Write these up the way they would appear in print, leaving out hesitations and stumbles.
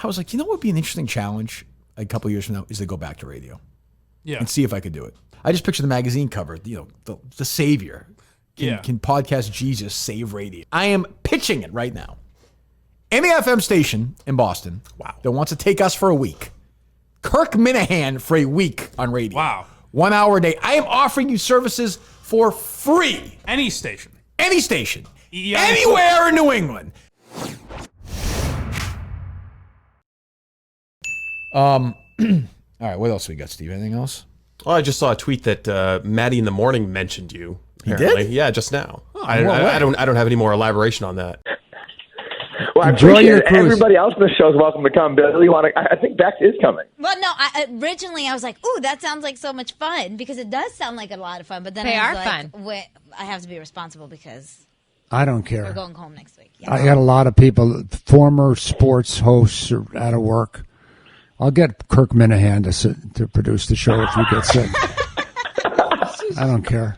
I was like, you know what would be an interesting challenge a couple of years from now is to go back to radio. Yeah. And see if I could do it. I just picture the magazine cover, the savior. Can podcast Jesus save radio? I am pitching it right now. Any FM station in Boston that wants to take us for a week. Kirk Minihane for a week on radio. Wow. 1 hour a day. I am offering you services for free. Any station. Any station. Anywhere in New England. All right, what else we got, Steve? Anything else? Well, I just saw a tweet that Matty in the morning mentioned you. Apparently. He did? Yeah, just now. Oh, I don't have any more elaboration on that. Well, I appreciate it. Everybody else in the show is welcome to come. Billy, I think Bex is coming. Well, no, originally I was like, ooh, that sounds like so much fun, because it does sound like a lot of fun. But then I was like, wait, I have to be responsible because I don't care. We're going home next week. Yeah. I got a lot of people, former sports hosts are out of work. I'll get Kirk Minihane to produce the show if you get sick. I don't care.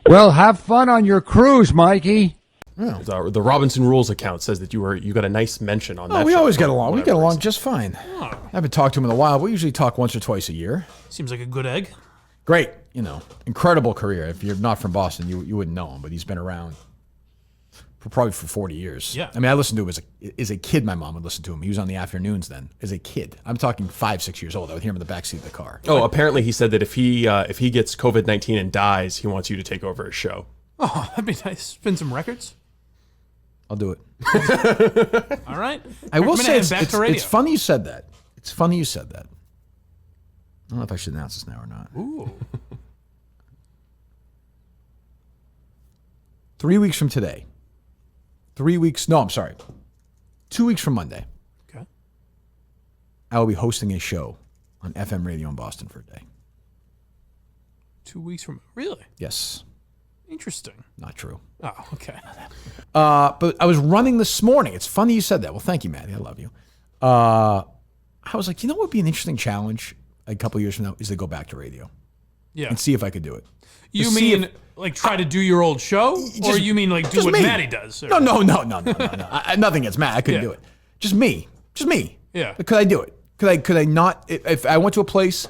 Well, have fun on your cruise, Mikey. The Robinson Rules account says that you got a nice mention on that. We show always get along. We get along reason. just fine. I haven't talked to him in a while. We usually talk once or twice a year. Seems like a good egg. Great. Incredible career. If you're not from Boston, you wouldn't know him, but he's been around probably for 40 years. Yeah. I mean, I listened to him as a kid. My mom would listen to him. He was on the afternoons then as a kid. I'm talking 5-6 years old. I would hear him in the backseat of the car. Oh, apparently he said that if he gets COVID-19 and dies, he wants you to take over his show. Oh, that'd be nice. Spin some records. I'll do it. All right. I will say it's funny you said that. It's funny you said that. I don't know if I should announce this now or not. Ooh. 3 weeks from today. 3 weeks. No, I'm sorry. 2 weeks from Monday. Okay. I will be hosting a show on FM radio in Boston for a day. 2 weeks from really? Yes. Interesting. Not true. Oh, okay. But I was running this morning. It's funny you said that. Well, thank you, Matty. I love you. I was like, you know what would be an interesting challenge a couple of years from now is to go back to radio. Yeah. And see if I could do it. You mean like try to do your old show? Or you mean like do what Matty does? Or? No. Nothing against Matt. I couldn't do it. Just me. Yeah. Could I do it? Could I not? If I went to a place,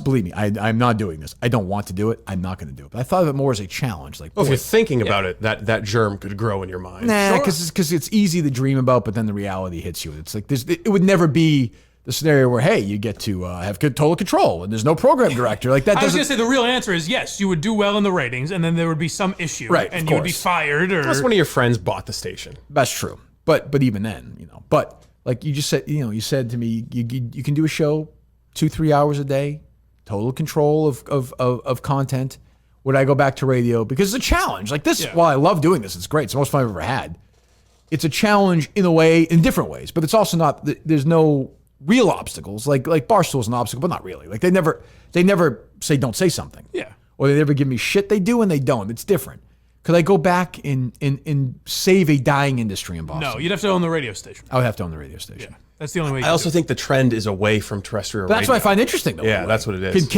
believe me, I'm not doing this. I don't want to do it. I'm not going to do it. But I thought of it more as a challenge. Like, if you're thinking about it, that germ could grow in your mind. Nah, because it's easy to dream about, but then the reality hits you. It's like it would never be the scenario where, hey, you get to have good total control and there's no program director. Like that. I was going to say the real answer is yes, you would do well in the ratings, and then there would be some issue, right? And you would be fired, or unless one of your friends bought the station. That's true. But even then, But like you just said, you said to me, you can do a show 2-3 hours a day, total control of content. Would I go back to radio? Because it's a challenge. Like this, while I love doing this, it's great. It's the most fun I've ever had. It's a challenge in different ways, but it's also not. There's no real obstacles. Like Barstool is an obstacle, but not really. Like they never say don't say something. Yeah. Or they never give me shit. They do and they don't. It's different. Could I go back and save a dying industry in Boston? No, you'd have to own the radio station. I would have to own the radio station. Yeah, that's the only way. I also think the trend is away from terrestrial radio. That's what I find interesting, though. Yeah, that's what it is.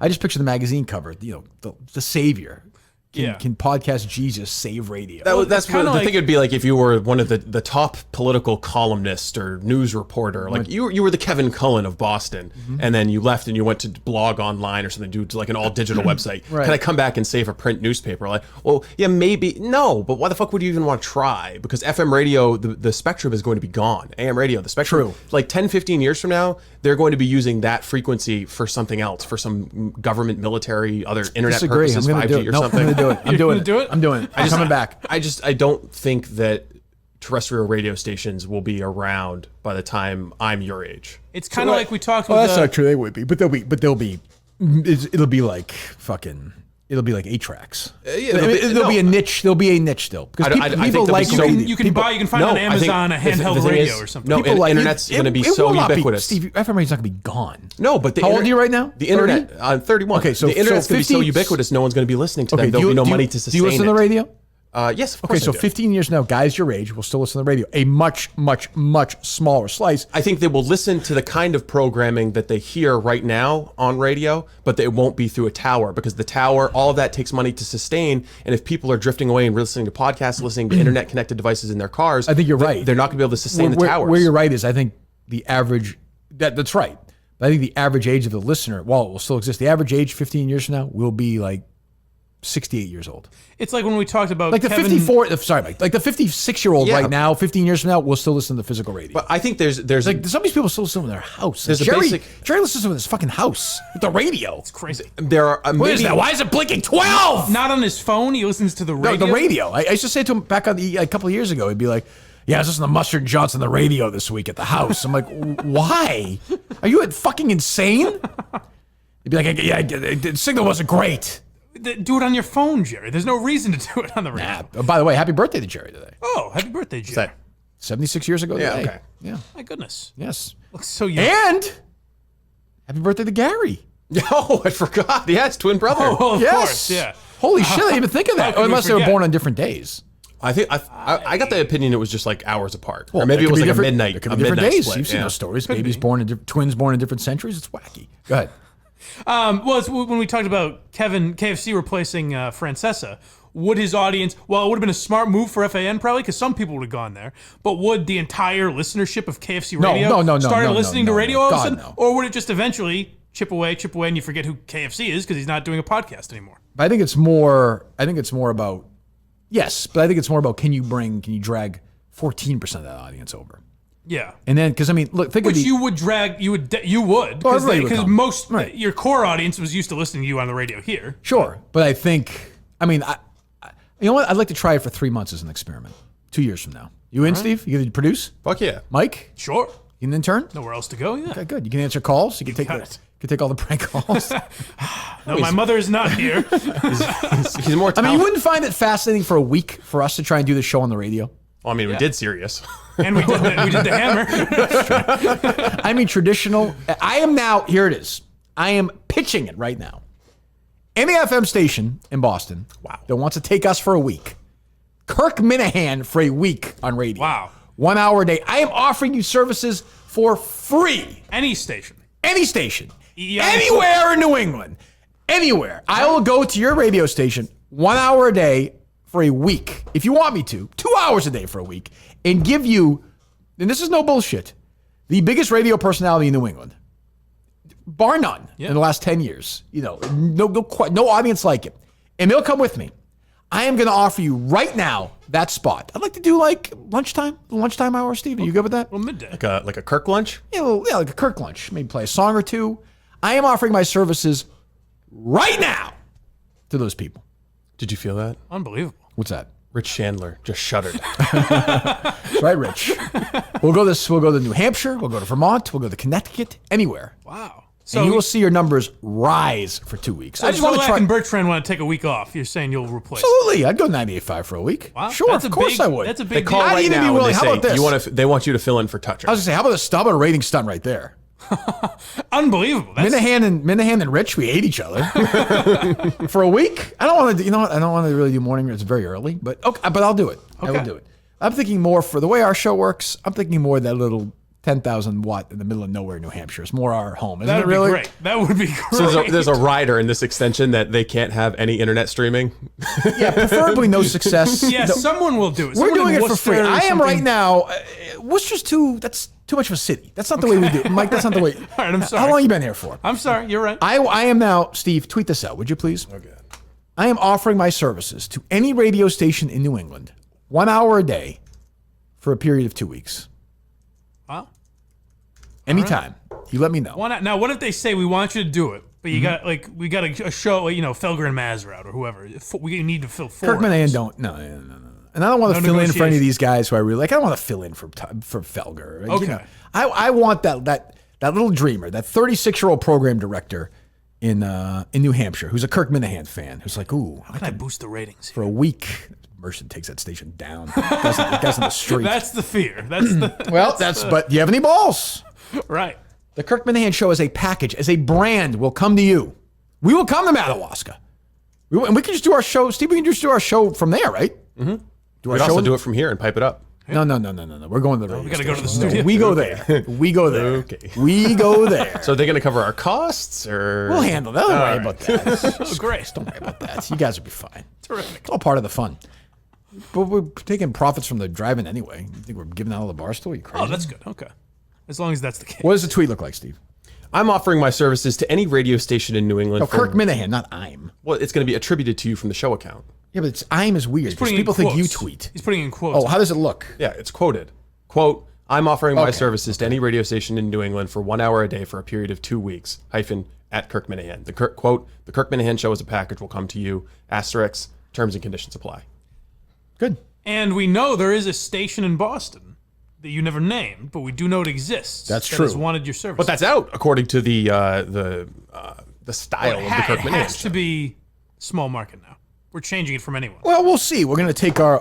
I just picture the magazine cover. The savior. Can podcast Jesus save radio? That's what the thing would be like if you were one of the top political columnists or news reporter. Like you were the Kevin Cullen of Boston, and then you left and you went to blog online or something, do like an all digital website. Right. Can I come back and save a print newspaper? Like, well, yeah, maybe. No, but why the fuck would you even want to try? Because FM radio, the spectrum is going to be gone. AM radio, the spectrum. True. Like 10, 15 years from now, they're going to be using that frequency for something else, for some government, military, other internet purposes, 5G or something. I'm going to do it. I'm doing it. I'm doing it. I'm coming back. I don't think that terrestrial radio stations will be around by the time I'm your age. It's kind of like we talked. Well, that's not true. They would be, but they'll be. It'll be like fucking. It'll be like 8 tracks. There'll be a niche. There'll be a niche still because people like radio. You can find on Amazon a handheld radio or something. No, internet's going to be so ubiquitous. Steve, FM radio's not going to be gone. No, but how old are you right now? The internet. I'm 31. Okay, so the internet's going to be so ubiquitous, no one's going to be listening to them. There'll be no money to sustain it. Do you listen to the radio? Yes, of course. Okay, so 15 years now, guys your age will still listen to the radio. A much, much, much smaller slice. I think they will listen to the kind of programming that they hear right now on radio, but it won't be through a tower because the tower, all of that takes money to sustain. And if people are drifting away and listening to podcasts, listening to internet-connected devices in their cars, I think you're right. They're not going to be able to sustain the towers. Where you're right is I think the average, that's right. But I think the average age of the listener, while it will still exist, the average age 15 years from now will be like 68 years old. It's like when we talked about like the Kevin, 54, sorry, Mike, like the 56-year-old right now, 15 years from now, will still listen to the physical radio. But I think there's like some of these people still listen to their house. There's Jerry listens to his fucking house with the radio. It's crazy. There are What is that? Why is it blinking 12? Not on his phone. He listens to the radio. No, the radio. I used to say to him back on a couple of years ago, he'd be like, yeah, I was listening to Mustard and Johnson on the radio this week at the house. I'm like, why? Are you fucking insane? He'd be like, yeah, the signal wasn't great. Do it on your phone, Jerry. There's no reason to do it on the radio. Nah. By the way, happy birthday to Jerry today. Oh, happy birthday, Jerry. that 76 years ago today. okay. Yeah. My goodness. Yes. Looks so young. And happy birthday to Gary. Oh, I forgot. Yeah, it's twin brother. Oh, well, of Yes. course, yeah. Holy shit, I didn't even think of How that. could we Unless they were forget? born on different days. I think I got the opinion it was just like hours apart, Well, or maybe it could was be like a different- midnight. It could a be different midnight days. split, You've seen yeah. those stories. Babies born in twins born in different centuries. It's wacky. Go ahead. Well, it's when we talked about KFC replacing Francesa, would his audience, well, it would have been a smart move for FAN probably, because some people would have gone there, but would the entire listenership of KFC radio started listening to radio all of a sudden? no. Or would it just eventually chip away, and you forget who KFC is because he's not doing a podcast anymore? But I think it's more about, yes, but I think it's more about can you drag 14% of that audience over? Yeah. And then, because I mean, look, think of Which the, you would drag, you would, because everybody would come. most, Right. your core audience was used to listening to you on the radio here. Sure, but I think, I mean, you know what? I'd like to try it for 3 months as an experiment. 2 years from now. You in, Steve? You gonna produce? Fuck yeah. Mike? Sure. You an intern? Nowhere else to go, yeah. Okay, good. You can answer calls. You can take got the, it. you can take all the prank calls. No, my mother is not here. He's more. I mean, you wouldn't find it fascinating for a week for us to try and do the show on the radio? Well, I mean, we did Sirius. And we did the hammer. I mean, traditional. I am now, here it is. I am pitching it right now. Any FM station in Boston that wants to take us for a week. Kirk Minihane for a week on radio. Wow. 1 hour a day. I am offering you services for free. Any station. Any station. Yeah. Anywhere in New England. Anywhere. I will go to your radio station 1 hour a day for a week. If you want me to, 2 hours a day for a week, and give you, and this is no bullshit, the biggest radio personality in New England. Bar none in the last 10 years. You know, no audience like it. And they'll come with me. I am going to offer you right now that spot. I'd like to do like lunchtime hour, Steve. Are you good with that? Well, midday. Like a Kirk lunch. Yeah, like a Kirk lunch. Maybe play a song or two. I am offering my services right now to those people. Did you feel that? Unbelievable. What's that? Rich Chandler just shuddered. Right, Rich. We'll go to New Hampshire. We'll go to Vermont. We'll go to Connecticut. Anywhere. Wow. So you will see your numbers rise for 2 weeks. So I just want to Zolak try. and Bertrand want to take a week off. You're saying you'll replace. Absolutely, I'd go 98.5 for a week. Wow. Sure, That's of a course big- I would. that's a They big call deal. I'd right even be now willing- and how they about this? say they want you to fill in for Toucher. I was gonna say, how about a stub and a rating stunt right there? Unbelievable. That's, Minihane and Rich, we hate each other for a week. I don't want to. You know what? I don't want to really do morning. It's very early, but okay. But I'll do it. I will Okay. do it. I'm thinking more for the way our show works. I'm thinking more that little 10,000 watt in the middle of nowhere, New Hampshire. It's more our home, isn't that it? would Really? be great. That would be great. So there's a rider in this extension that they can't have any internet streaming. Yeah, preferably no success. Yeah, No, someone will do it. we're Someone doing in it for free. Worcester or I am something. right now. Worcester's that's too much of a city. That's not the way we do it. Mike, that's not the way. All right, I'm sorry. How long you been here for? I'm sorry. You're right. I am now, Steve, tweet this out, would you please? Okay. I am offering my services to any radio station in New England, 1 hour a day for a period of 2 weeks. Wow. Anytime. You let me know. Now, what if they say we want you to do it, but you got we got a show, like, Felger and Mazur out or whoever. We need to fill 4 Kirk Minihane hours. don't. No. And I don't want to No fill in for any of negotiation. these guys who I really like. I don't want to fill in for Felger. You Okay. know, I want that little dreamer, that 36-year-old program director in New Hampshire, who's a Kirk Minihane fan, who's like, ooh, How can I boost the ratings? for a week. Merchant takes that station down. The guy's on the street. That's the fear. That's the But do you have any balls? right. The Kirk Minihane Show as a package, as a brand, will come to you. We will come to Madawaska. And we can just do our show. Steve, we can just do our show from there, right? Mm-hmm. Do We could also do it from here and pipe it up. No. We're going to the radio We got to go to the station. studio. We go there. We go there. Okay. We go there. So are they going to cover our costs, or We'll handle that. Don't worry about that. Oh, great. Don't worry about that. You guys will be fine. Terrific. It's all part of the fun. But we're taking profits from the drive-in anyway. You think we're giving out all the Barstool? You crazy? Oh, that's good. Okay. As long as that's the case. What does the tweet look like, Steve? I'm offering my services to any radio station in New England. No, Kirk Minihane, not I'm. Well, it's going to be attributed to you from the show account. Yeah, but I'm is weird because people think you tweet. He's putting in quotes. Oh, how does it look? Yeah, it's quoted. Quote, I'm offering my services to any radio station in New England for 1 hour a day for a period of 2 weeks, @ Kirk Minihane. The Kirk Minihane Show as a package will come to you, *, terms and conditions apply. Good. And we know there is a station in Boston that you never named, but we do know it exists. That's that true. has wanted your service. But that's out, according to the style of the Kirk It Minihane has Show. to be small market now. We're changing it from anyone. Well, we'll see. We're going to take our.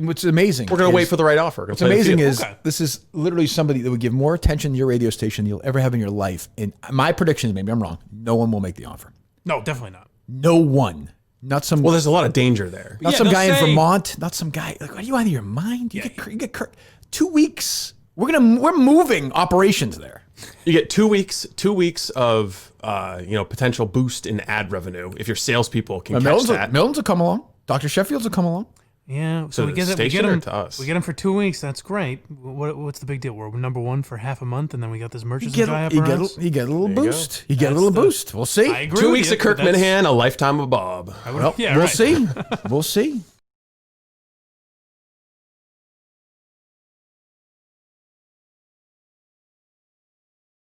What's amazing. We're going to wait for the right offer. What's amazing is this is literally somebody that would give more attention to your radio station than you'll ever have in your life. And my prediction is, maybe I'm wrong, no one will make the offer. No, definitely not. No one. Not some. Well, there's a lot of danger there. Not some guy in Vermont. Not some guy. Like, are you out of your mind? You get Kirk. 2 weeks. We're moving operations there. You get 2 weeks. 2 weeks of potential boost in ad revenue if your salespeople can catch that. Milton's will come along. Dr. Sheffield's will come along. Yeah, So we the get station or him to us? We get him for 2 weeks. That's great. What's the big deal? We're number one for half a month, and then we got this merchandise guy up You around us? get a little boost. You get a That's little boost. We'll see. I agree 2 with weeks you, of Kirk but that's- Minihane, a lifetime of Bob. Well, Yeah, we'll right. see. We'll see.